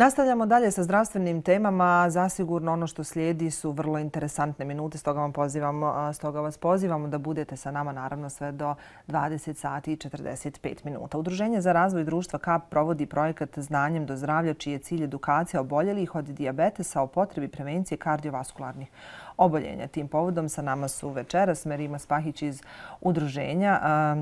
Nastavljamo dalje sa zdravstvenim temama. Zasigurno ono što slijedi su vrlo interesantne minute, stoga vas pozivamo da budete sa nama naravno sve do 20 sati i 45 minuta. Udruženje za razvoj društva KAP provodi projekat Znanjem do zdravlja, čiji je cilj edukacija oboljelih od dijabetesa o potrebi prevencije kardiovaskularnih oboljenja. Tim povodom sa nama su večeras Merima Spahić iz udruženja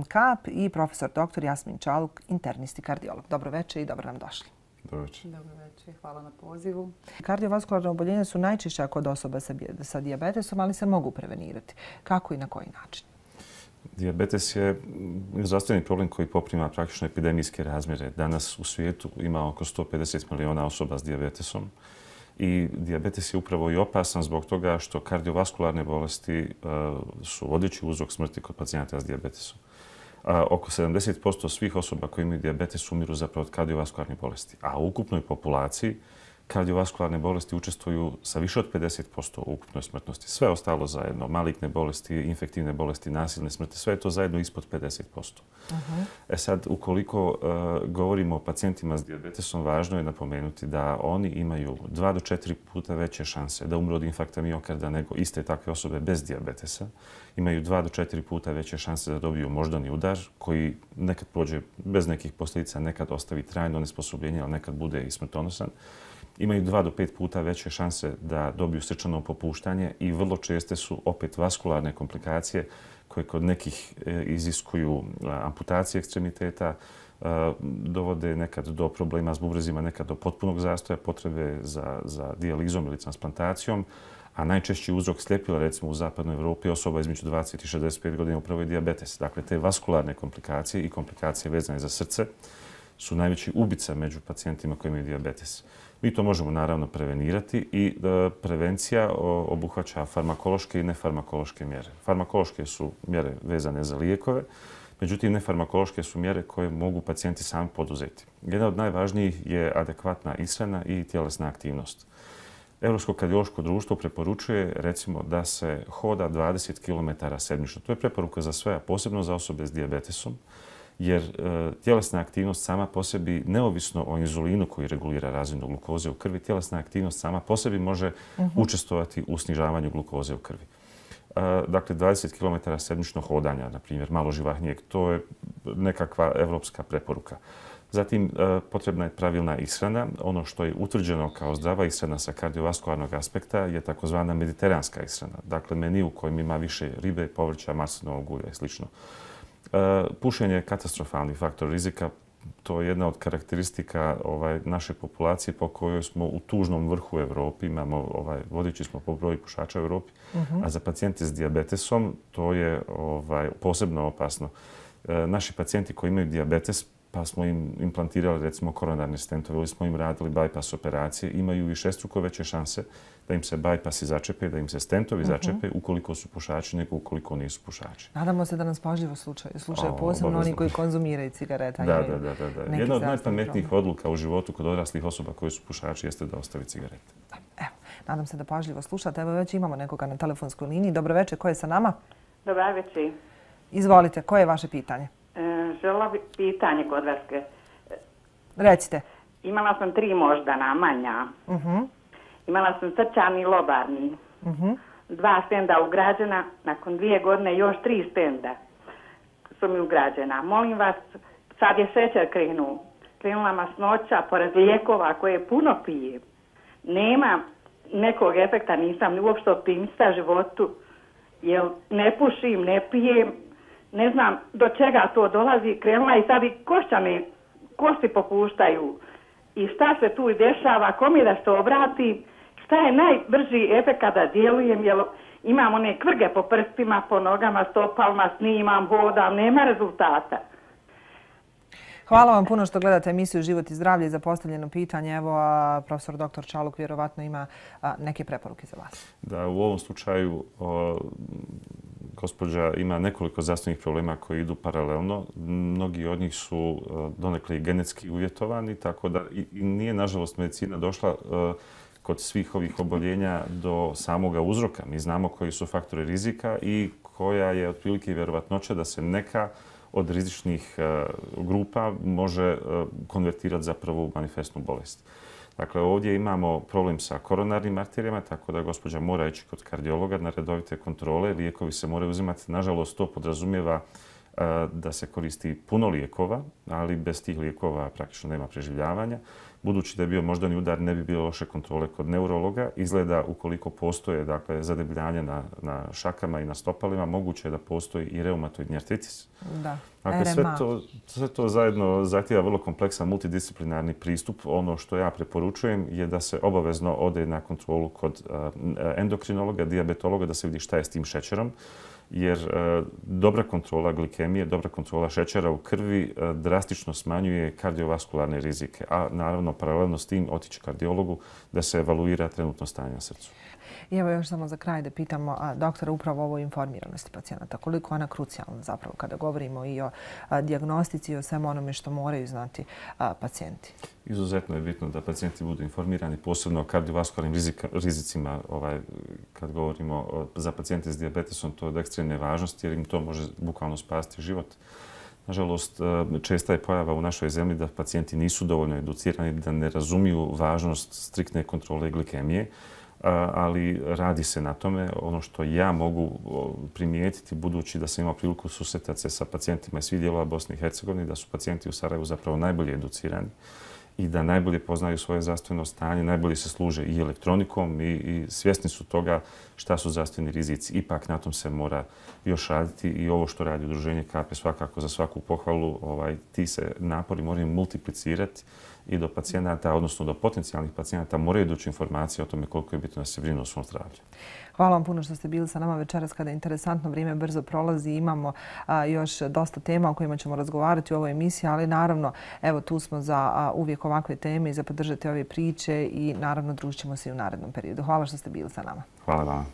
KAP i profesor dr. Jasmin Čaluk, internisti kardiolog. Dobro večer i dobro nam došli. Dobro večer. Dobro večer, hvala na pozivu. Kardiovaskularne oboljenja su najčešća kod osoba sa dijabetesom, ali se mogu prevenirati. Kako i na koji način? Dijabetes je zdravstveni problem koji poprima praktično epidemijske razmjere. Danas u svijetu ima oko 150 miliona osoba s dijabetesom i dijabetes je upravo i opasan zbog toga što kardiovaskularne bolesti su vodeći uzrok smrti kod pacijenata s dijabetesom. Oko 70% svih osoba koji imaju dijabetes umiru zapravo od kardiovaskularnih bolesti, a u ukupnoj populaciji kardiovaskularne bolesti učestvuju sa više od 50% u ukupnoj smrtnosti. Sve ostalo zajedno, maligne bolesti, infektivne bolesti, nasilne smrti, sve je to zajedno ispod 50%. Sad, ukoliko govorimo o pacijentima s dijabetesom, važno je napomenuti da oni imaju 2 do 4 puta veće šanse da umru od infarkta miokarda nego iste takve osobe bez dijabetesa. Imaju 2 do 4 puta veće šanse da dobiju moždani udar koji nekad prođe bez nekih posljedica, nekad ostavi trajno onesposobljenje, ali nekad bude i smrtonosan. Imaju 2 do 5 puta veće šanse da dobiju srčano popuštanje i vrlo česte su opet vaskularne komplikacije koje kod nekih iziskuju amputacije ekstremiteta, dovode nekad do problema s bubrezima, nekad do potpunog zastoja, potrebe za dijalizom ili transplantacijom, a najčešći uzrok sljepila, recimo u zapadnoj Evropi, osoba između 20 i 65 godina upravo je dijabetes. Dakle, te vaskularne komplikacije i komplikacije vezane za srce su najveći ubica među pacijentima koji imaju dijabetes. Mi to možemo naravno prevenirati i prevencija obuhvaća farmakološke i nefarmakološke mjere. Farmakološke su mjere vezane za lijekove, međutim nefarmakološke su mjere koje mogu pacijenti sami poduzeti. Jedna od najvažnijih je adekvatna ishrana i tjelesna aktivnost. Europsko kardiološko društvo preporučuje recimo da se hoda 20 km sedmično. To je preporuka za sve, a posebno za osobe s dijabetesom, jer tjelesna aktivnost sama po sebi, neovisno o inzulinu koji regulira razinu glukoze u krvi, tjelesna aktivnost sama po sebi može učestvovati u snižavanju glukoze u krvi. Dakle, 20 km sedmično hodanja, na primjer, malo živahnijeg, to je nekakva evropska preporuka. Zatim, potrebna je pravilna ishrana. Ono što je utvrđeno kao zdrava ishrana sa kardiovaskularnog aspekta je takozvana mediteranska ishrana. Dakle, meni u kojem ima više ribe, povrća, maslinovog ulja i sl. Pušenje je katastrofalni faktor rizika. To je jedna od karakteristika naše populacije po kojoj smo u tužnom vrhu Evropi. Vodeći smo po broju pušača u Evropi. A za pacijente s dijabetesom to je posebno opasno. Naši pacijenti koji imaju dijabetes, pa smo im implantirali recimo koronarne stentove ili smo im radili bypass operacije, imaju višestruko veće šanse da im se bypassi začepe, da im se stentovi začepe ukoliko su pušači nego ukoliko nisu pušači. Nadamo se da nas pažljivo slušaju, posebno oni koji konzumiraju cigareta. Da. Jedna od najpametnijih odluka u životu kod odraslih osoba koji su pušači jeste da ostavi cigarete. Evo, nadam se da pažljivo slušate. Evo već imamo nekoga na telefonskoj liniji. Dobro večer, ko je sa nama? Dobar večer. Izvolite, koje je vaše pitanje? Žela bi pitanje kod vas. Recite. Imala sam 3 moždana, manja. Imala sam srčani i lobarni. 2 stenda ugrađena, nakon 2 godine još 3 stenda su mi ugrađena. Molim vas, sad je šećer krenuo. Krenula masnoća, pored lijekova koje puno pijem. Nema nekog efekta, nisam uopšte optimista životu, jer ne pušim, ne pijem. Ne znam do čega to dolazi, krenula i sad i kosti popuštaju. I šta se tu dešava, kome da se obrati, šta je najbrži efekt kada djelujem, jer imam one kvrge po prstima, po nogama, stopalma, snimam, hodam, nema rezultata. Hvala vam puno što gledate emisiju Život i zdravlje. Za postavljeno pitanje, evo, profesor dr. Čaluk vjerovatno ima neke preporuke za vas. Da, u ovom slučaju gospođa ima nekoliko zdravstvenih problema koji idu paralelno. Mnogi od njih su donekle i genetski uvjetovani, tako da i nije, nažalost, medicina došla kod svih ovih oboljenja do samoga uzroka. Mi znamo koji su faktori rizika i koja je otprilike vjerovatnoća da se neka od rizičnih grupa može konvertirati zapravo u manifestnu bolest. Dakle, ovdje imamo problem sa koronarnim arterijama, tako da gospođa mora ići kod kardiologa na redovite kontrole. Lijekovi se moraju uzimati. Nažalost, to podrazumijeva da se koristi puno lijekova, ali bez tih lijekova praktično nema preživljavanja. Budući da je bio moždani udar, ne bi bilo loše kontrole kod neurologa. Izgleda ukoliko postoje zadebljanje na šakama i na stopalima, moguće je da postoji i reumatoidni artritis. Da, dakle, RMA. Sve to zajedno zahtijeva vrlo kompleksan multidisciplinarni pristup. Ono što ja preporučujem je da se obavezno ode na kontrolu kod endokrinologa, dijabetologa, da se vidi šta je s tim šećerom. Jer dobra kontrola glikemije, dobra kontrola šećera u krvi drastično smanjuje kardiovaskularne rizike. A naravno, paralelno s tim otići kardiologu da se evaluira trenutno stanje na srcu. I evo još samo za kraj da pitamo doktora upravo o ovoj informiranosti pacijenata. Koliko je ona krucijalna zapravo kada govorimo i o dijagnostici i o svemu onome što moraju znati pacijenti? Izuzetno je bitno da pacijenti budu informirani, posebno o kardiovaskularnim rizicima. Kad govorimo za pacijente s dijabetesom, to je od ekstremne važnosti jer im to može bukvalno spasiti život. Nažalost, česta je pojava u našoj zemlji da pacijenti nisu dovoljno educirani, da ne razumiju važnost striktne kontrole glikemije, ali radi se na tome. Ono što ja mogu primijetiti, budući da sam imao priliku susretati se sa pacijentima iz svih dijelova Bosne i Hercegovine, da su pacijenti u Sarajevu zapravo najbolje educirani i da najbolje poznaju svoje zdravstveno stanje, najbolje se služe i elektronikom i svjesni su toga šta su zdravstveni rizici. Ipak na tom se mora još raditi i ovo što radi udruženje KAPE svakako za svaku pohvalu. Ti se napori moraju multiplicirati i do pacijenata, odnosno do potencijalnih pacijenata moraju doći informacije o tome koliko je bitno da se brinu o svom zdravlju. Hvala vam puno što ste bili sa nama večeras kada je interesantno, vrijeme brzo prolazi. Imamo još dosta tema o kojima ćemo razgovarati u ovoj emisiji, ali naravno, evo tu smo za uvijek ovakve teme i za podržati ove priče i naravno družit ćemo se i u narednom periodu. Hvala što ste bili sa nama. Hvala vam.